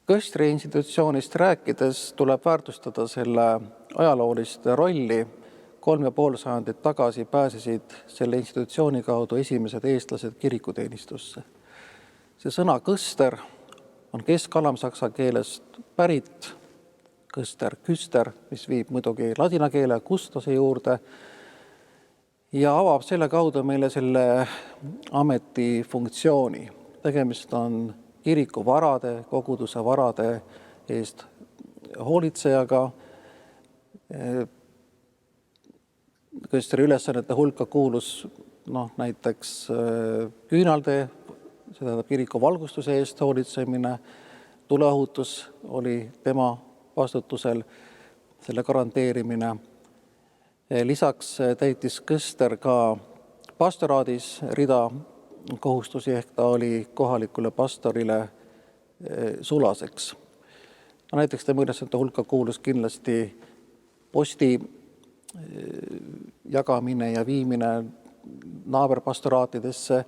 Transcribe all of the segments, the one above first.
Kõstri institutsioonist rääkides tuleb väärtustada selle ajaloolist rolli. 3,5 sajandit tagasi pääsesid selle institutsiooni kaudu esimesed eestlased kirikuteenistusse. See sõna kõster on keskalamsaksa keelest pärit, kõster, küster, mis viib muidugi ladina keele kustase juurde ja avab selle kaudu meile selle ameti funktsiooni. Tegemist on kiriku varade, koguduse varade eest hoolitsejaga. Kõstri ülesannete hulka kuulus näiteks küünalde, see tähendab kiriku valgustuse eest hoolitsemine, tuleohutus oli tema vastutusel, selle garanteerimine. Lisaks täitis Kõster ka pastoraadis rida kohustusi, ehk ta oli kohalikule pastorile sulaseks. Näiteks tema ülesannete hulka kuulus kindlasti posti jagamine ja viimine naaberpastoraatidesse,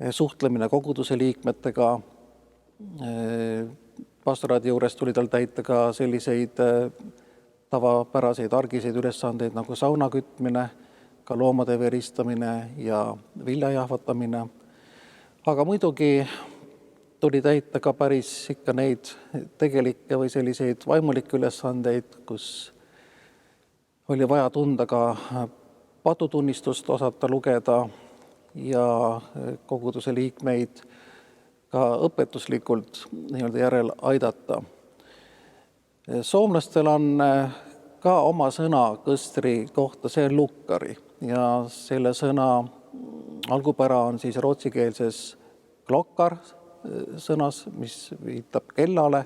suhtlemine koguduse liikmetega. Pastoraadi juures tuli tal täita ka selliseid tavapäraseid argiseid ülesandeid nagu sauna kütmine, ka loomade veristamine ja vilja jahvatamine. Aga muidugi tuli täita ka päris ikka neid tegelikke või selliseid vaimulikke ülesandeid, kus oli vaja tunda ka patutunnistust, osata lugeda ja koguduse liikmeid ka õpetuslikult järel aidata. Soomlastel on ka oma sõna Kõstri kohta, see on lukkari ja selle sõna algupära on siis rootsikeelses klokkar sõnas, mis viitab kellale,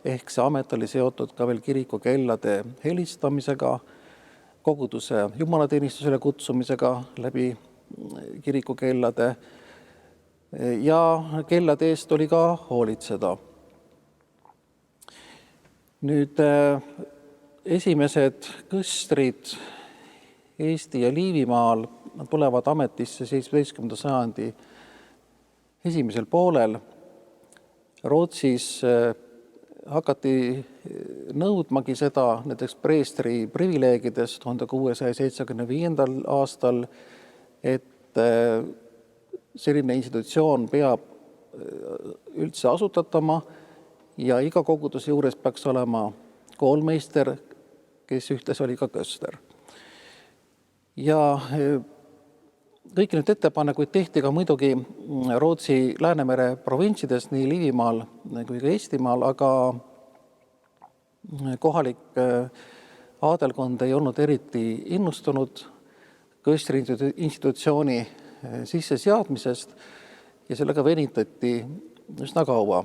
ehk see amet oli seotud ka veel kiriku kellade helistamisega, koguduse jumalateenistusele kutsumisega läbi kirikukellade ja kellade eest oli ka hoolitseda. Nüüd esimesed kõstrid Eesti ja Liivimaal tulevad ametisse 17. sajandi esimesel poolel. Rootsis hakati nõudmagi seda näiteks preestri privileegidest 1675. aastal, et selline institutsioon peab üldse asutatama ja iga koguduse juures peaks olema koolmeister, kes ühtlasi oli ka kõster. Ja kõiki need ettepanekuid tehti ka muidugi Rootsi Läänemere provintsides, nii Liivimaal kui ka Eestimaal, aga kohalik aadelkond ei olnud eriti innustunud Kõstri institutsiooni sisseseadmisest ja sellega venitati üsna kaua.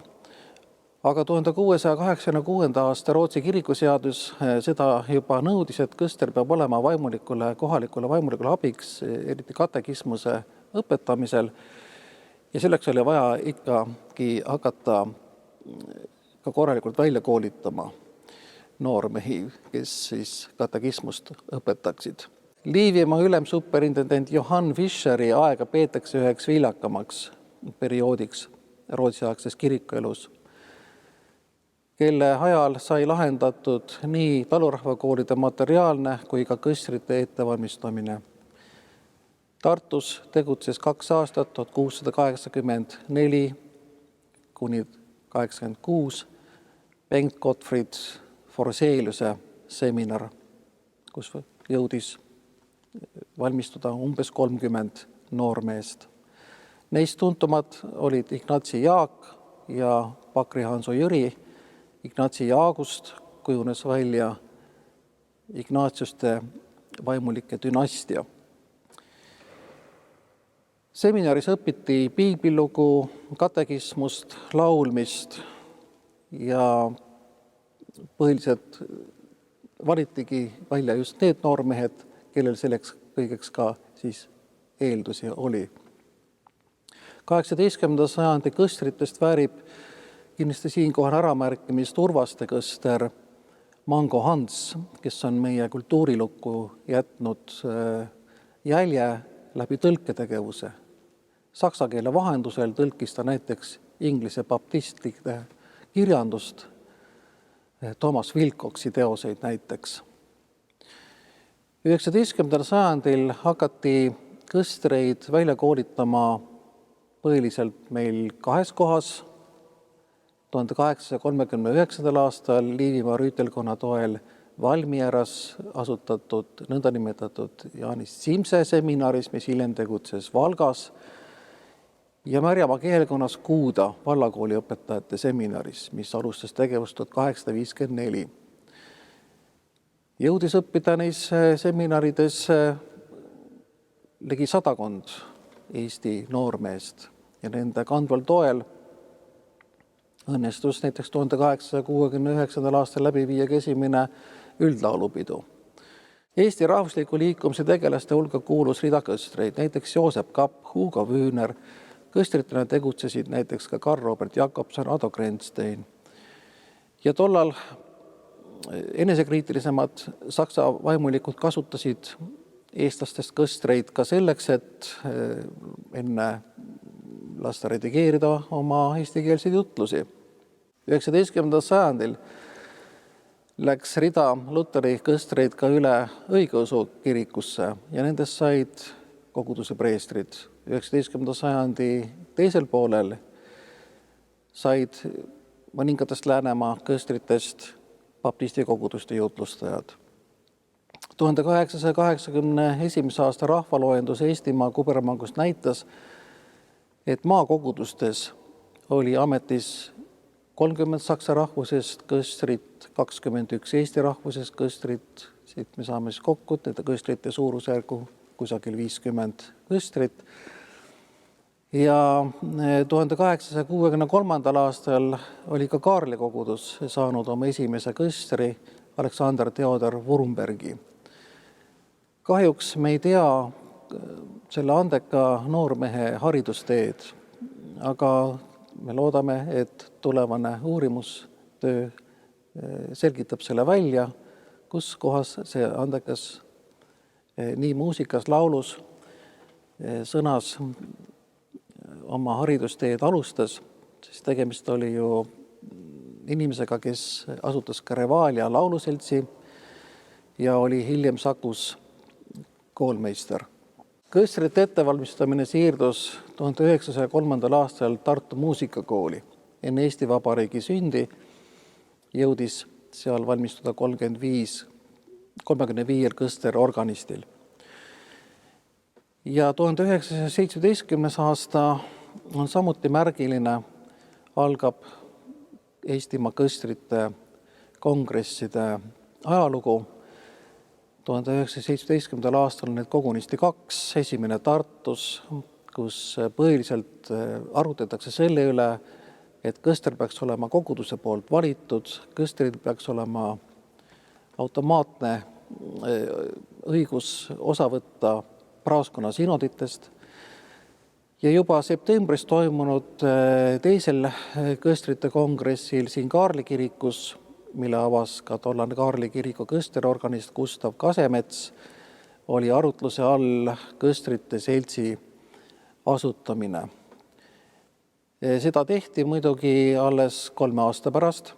Aga 1686. aasta Rootsi kirikuseadus seda juba nõudis, et kõster peab olema kohalikule vaimulikule abiks, eriti katekismuse õpetamisel. Ja selleks oli vaja ikkagi hakata ka korralikult välja koolitama noormehi, kes siis katekismust õpetaksid. Liivimaa ülemsuperintendent Johan Fischeri aega peetakse üheks viljakamaks perioodiks rootsiaegses kirikuelus, kelle ajal sai lahendatud nii talurahvakoolide materiaalne kui ka kõstrite ettevalmistamine. Tartus tegutses 2 aastat, 1684 kuni 86 Bengt Gottfried Forseliuse seminar, kus jõudis valmistuda umbes 30 noormeest. Neist tuntumad olid Ignatsi Jaak ja Pakri Hanso Jüri. Ignatsi Jaagust kujunes välja Ignatiuste vaimulike dünastia. Seminaris õpiti piiblilugu, katekismust, laulmist ja põhiliselt valitigi välja just need noormehed, kellel selleks kõigeks ka siis eeldusi oli. 18. sajandi kõstritest väärib kindlasti siinkohal äramärkimist Urvaste kõster Mango Hans, kes on meie kultuurilukku jätnud jälje läbi tõlketegevuse. Saksa keele vahendusel tõlkis ta näiteks inglise baptistide kirjandust, Toomas Wilcoxi teoseid näiteks. 19. sajandil hakati kõstreid välja koolitama põhiliselt meil 2 kohas. 1839. aastal Liivimaa rüütelkonna toel Valmieras asutatud nõndanimetatud Jaanis Simse seminaris, mis hiljem tegutses Valgas, ja Märjamaa keelkonnas Kuuda vallakooli õpetajate seminaris, mis alustas tegevust 1854. Jõudis õppida neis seminarides ligi 100 Eesti noormeest ja nende kandval toel õnnestus näiteks 1869. aastal läbi viia esimene üldlaulupidu. Eesti rahvusliku liikumise tegelaste hulka kuulus rida kõstreid, näiteks Joosep Kapp, Hugo Wühner, kõstritena tegutsesid näiteks ka Karl Robert Jakobson, Ado Grenstein. Ja tollal enesekriitilisemad saksa vaimulikud kasutasid eestlastest kõstreid ka selleks, et enne lasta redigeerida oma eestikeelseid jutlusi. 19. sajandil läks rida Luteri kõstreid ka üle õigeusu kirikusse ja nendest said koguduse preestrid. 19. sajandi teisel poolel said mõningatest Läänemaa kõstritest baptisti koguduste jutlustajad. 1881. aasta rahvaloendus Eestimaa kubermangust näitas, et maakogudustes oli ametis 30 saksa rahvusest kõstrit, 21 Eesti rahvusest kõstrit, siit me saame siis kokku, nende kõstrite suurusjärgu kusagil 50 kõstrit. Ja 1863. aastal oli ka Kaarli kogudus saanud oma esimese kõstri Aleksander Theodor Wurmbergi. Kahjuks me ei tea selle andeka noormehe haridusteed, aga me loodame, et tulevane uurimustöö selgitab selle välja, kus kohas see andekas nii muusikas, laulus, sõnas oma haridusteed alustas, siis tegemist oli ju inimesega, kes asutas ka Revalia lauluseltsi ja oli hiljem Sakus koolmeister. Kõstrite ettevalmistamine siirdus 1903. aastal Tartu muusikakooli. Enne Eesti Vabariigi sündi jõudis seal valmistuda 35 kõsterorganistil. Ja 1917. aasta on samuti märgiline, algab Eestimaa kõstrite kongresside ajalugu. 1917. aastal need kogunisti 2, esimene Tartus, kus põhiliselt arutatakse selle üle, et kõster peaks olema koguduse poolt valitud, kõstril peaks olema automaatne õigus osa võtta praoskonna sinoditest. Ja juba septembris toimunud teisel kõstrite kongressil siin Kaarli kirikus, mille avas ka tollane Kaarli kiriku kõsterorganist Gustav Kasemets, oli arutluse all kõstrite seltsi asutamine. Seda tehti muidugi alles 3 aasta pärast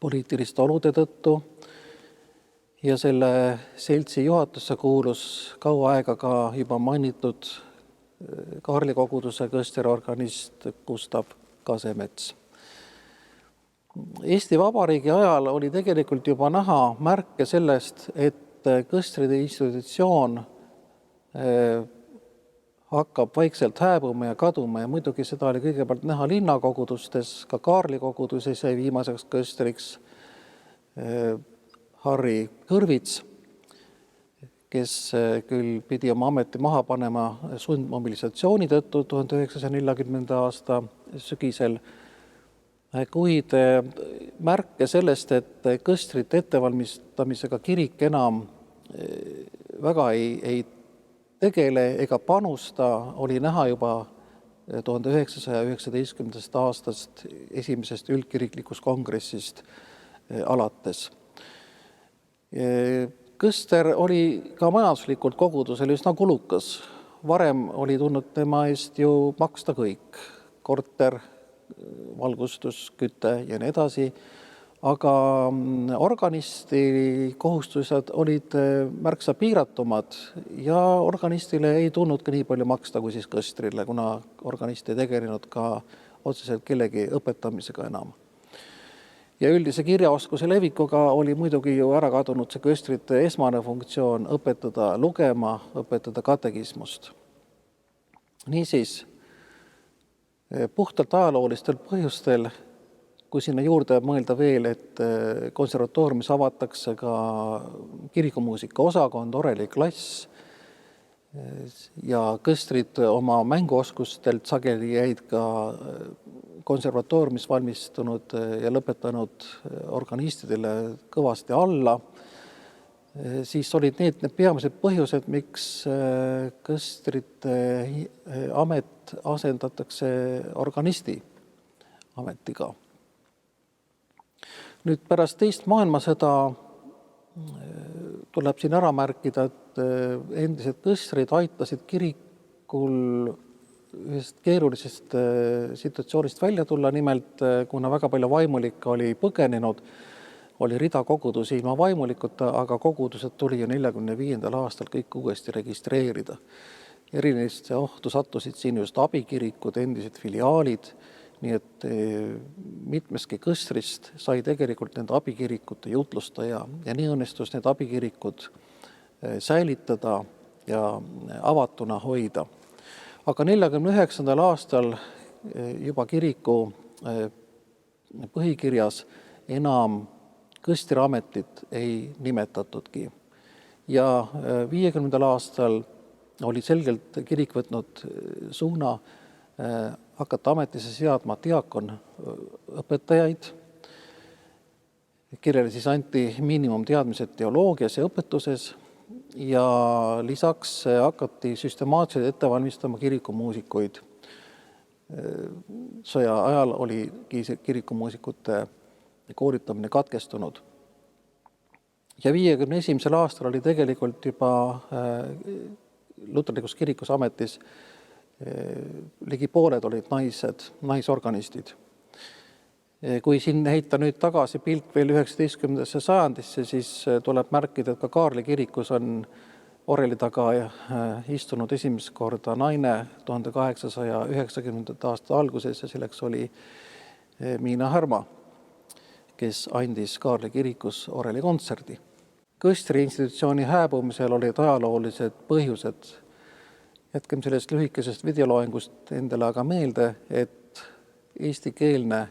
poliitiliste olude tõttu ja selle seltsi juhatusse kuulus kaua aega ka juba mainitud Kaarli koguduse kõsterorganist Gustav Kasemets. Eesti Vabariigi ajal oli tegelikult juba näha märke sellest, et kõstride institutsioon hakkab vaikselt hääbuma ja kaduma ja muidugi seda oli kõigepealt näha linnakogudustes, ka Kaarli koguduses sai viimaseks kõstriks Harri Kõrvits, kes küll pidi oma ameti maha panema sundmobilisatsiooni tõttu 1940. aasta sügisel, kuid märke sellest, et kõstrite ettevalmistamisega kirik enam väga ei tegele ega panusta, oli näha juba 1919. aastast esimesest üldkiriklikust kongressist alates. Kõster oli ka majanduslikult kogudusel üsna kulukas. Varem oli tulnud tema eest ju maksta kõik. Korter, valgustus, küte ja nii edasi. Aga organisti kohustused olid märksa piiratumad ja organistile ei tulnud ka nii palju maksta kui siis kõstrile, kuna organist ei tegelenud ka otseselt kellegi õpetamisega enam. Ja üldise kirjaoskuse levikuga oli muidugi ju ära kadunud see kõstrite esmane funktsioon õpetada lugema, õpetada katekismust. Niisiis, puhtalt ajaloolistel põhjustel, kui sinna juurde mõelda veel, et konservatooriumis avatakse ka kirikumuusika osakond, oreliklass ja kõstrid oma mänguoskustelt sageli jäid ka konservatooriumis valmistunud ja lõpetanud organistidele kõvasti alla, siis olid need peamised põhjused, miks kõstrite amet asendatakse organisti ametiga. Nüüd pärast teist maailmasõda tuleb siin ära märkida, et endised kõstrid aitasid kirikul ühest keerulisest situatsioonist välja tulla, nimelt kuna väga palju vaimulikke oli põgenenud, oli rida kogudusi ilma vaimulikuta, aga kogudused tuli ju 1945. aastal kõik uuesti registreerida. Eriliste ohtu sattusid siin just abikirikud, endised filiaalid, nii et mitmeski kõstrist sai tegelikult nende abikirikute jutlustaja ja nii õnnestus need abikirikud säilitada ja avatuna hoida. Aga 1949. aastal juba kiriku põhikirjas enam kõstriametit ei nimetatudki. Ja 1950. aastal oli selgelt kirik võtnud suuna hakata ametisse seadma diakon õpetajaid, kellele siis anti miinimumteadmised teoloogias ja õpetuses ja lisaks hakati süstemaatiliselt ette valmistama kirikumuusikuid. Sõja ajal oli kirikumuusikute koolitamine katkestunud. Ja 1951. aastal oli tegelikult juba luterlikus kirikus ametis ligi pooled olid naisorganistid. Kui siin heita nüüd tagasi pilk veel 19. sajandisse, siis tuleb märkida, et ka Kaarli kirikus on oreli taga istunud esimest korda naine 1890. aasta alguses ja selleks oli Miina Härma, kes andis Kaarli kirikus oreli kontserdi. Kõstri institutsiooni hääbumisel olid ajaloolised põhjused. Jätkem sellest lühikesest videoloengust endale aga meelde, et eestikeelne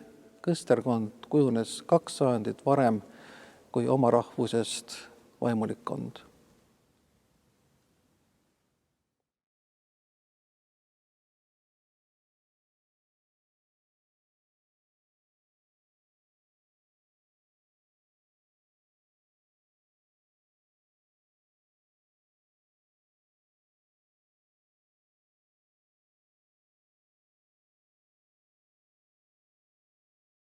kõsterkond kujunes 2 sajandit varem kui oma rahvusest vaimulikkond.